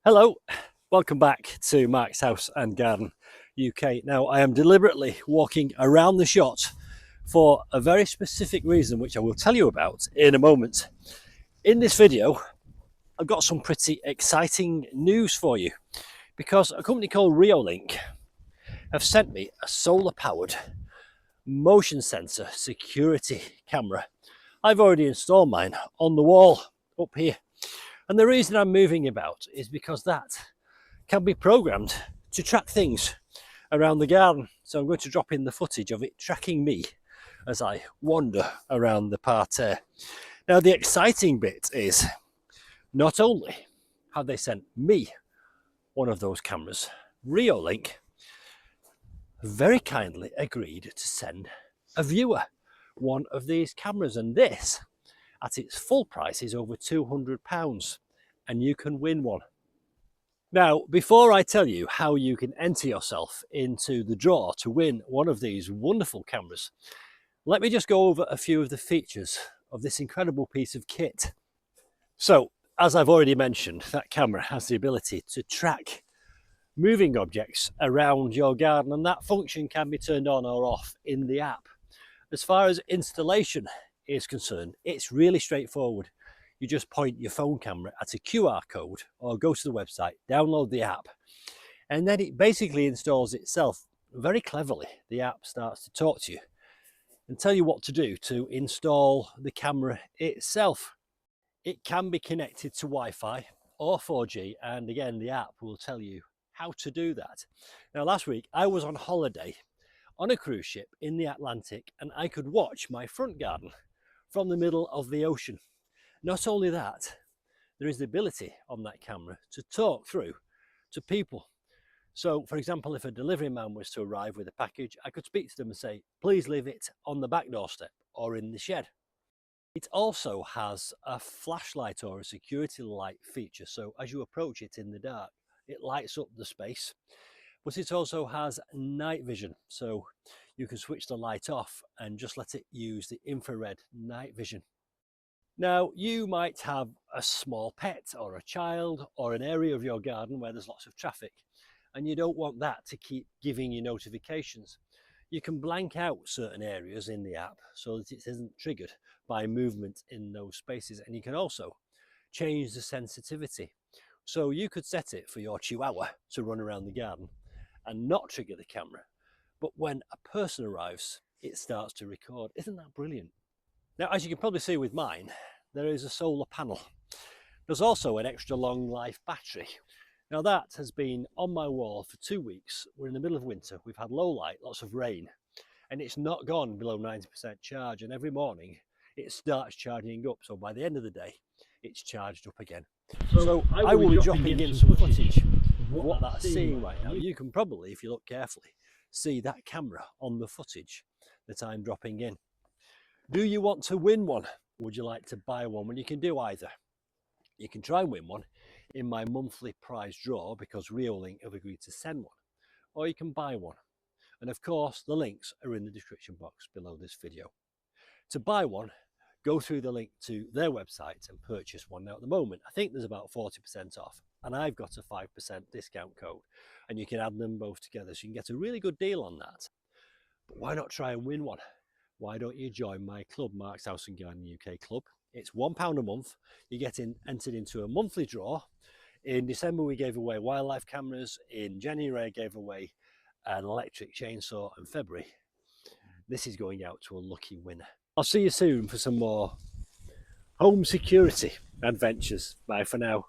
Hello, welcome back to Mark's House and Garden UK. Now I am deliberately walking around the shot for a very specific reason, which I will tell you about in a moment. In this video, I've got some pretty exciting news for you because a company called Reolink have sent me a solar powered motion sensor security camera. I've already installed mine on the wall up here. And the reason I'm moving about is because that can be programmed to track things around the garden. So I'm going to drop in the footage of it tracking me as I wander around the parterre. Now the exciting bit is not only have they sent me one of those cameras, Reolink very kindly agreed to send a viewer one of these cameras, and this at its full price is over £200, and you can win one. Now, before I tell you how you can enter yourself into the draw to win one of these wonderful cameras, let me just go over a few of the features of this incredible piece of kit. So, as I've already mentioned, that camera has the ability to track moving objects around your garden, and that function can be turned on or off in the app. As far as installation is concerned, it's really straightforward. You just point your phone camera at a QR code or go to the website, download the app, and then it basically installs itself. Very cleverly, the app starts to talk to you and tell you what to do to install the camera itself. It can be connected to Wi-Fi or 4G, and again, the app will tell you how to do that. Now, last week I was on holiday on a cruise ship in the Atlantic, and I could watch my front garden from the middle of the ocean. Not only that, there is the ability on that camera to talk through to people. So, for example, if a delivery man was to arrive with a package, I could speak to them and say, please leave it on the back doorstep or in the shed. It also has a flashlight or a security light feature, so as you approach it in the dark, it lights up the space. But it also has night vision, so you can switch the light off and just let it use the infrared night vision. Now, you might have a small pet or a child or an area of your garden where there's lots of traffic, and you don't want that to keep giving you notifications. You can blank out certain areas in the app so that it isn't triggered by movement in those spaces, and you can also change the sensitivity. So you could set it for your chihuahua to run around the garden and not trigger the camera, but when a person arrives, it starts to record. Isn't that brilliant? Now, as you can probably see with mine, there is a solar panel. There's also an extra long life battery. Now, that has been on my wall for 2 weeks. We're in the middle of winter, we've had low light, lots of rain, and it's not gone below 90% charge, and every morning it starts charging up, so by the end of the day it's charged up again. So I will be dropping in some footage of what that's seeing right now. You can probably, if you look carefully, see that camera on the footage that I'm dropping in. Do you want to win one? Would you like to buy one? Well, you can do either. You can try and win one in my monthly prize draw because Reolink have agreed to send one, or you can buy one. And of course, the links are in the description box below this video. To buy one, go through the link to their website and purchase one. Now, at the moment, I think there's about 40% off, and I've got a 5% discount code, and you can add them both together, so you can get a really good deal on that. But why not try and win one? Why don't you join my club, Mark's House and Garden UK Club? It's £1 a month. You get entered into a monthly draw. In December, we gave away wildlife cameras. In January, I gave away an electric chainsaw. In February, this is going out to a lucky winner. I'll see you soon for some more home security adventures. Bye for now.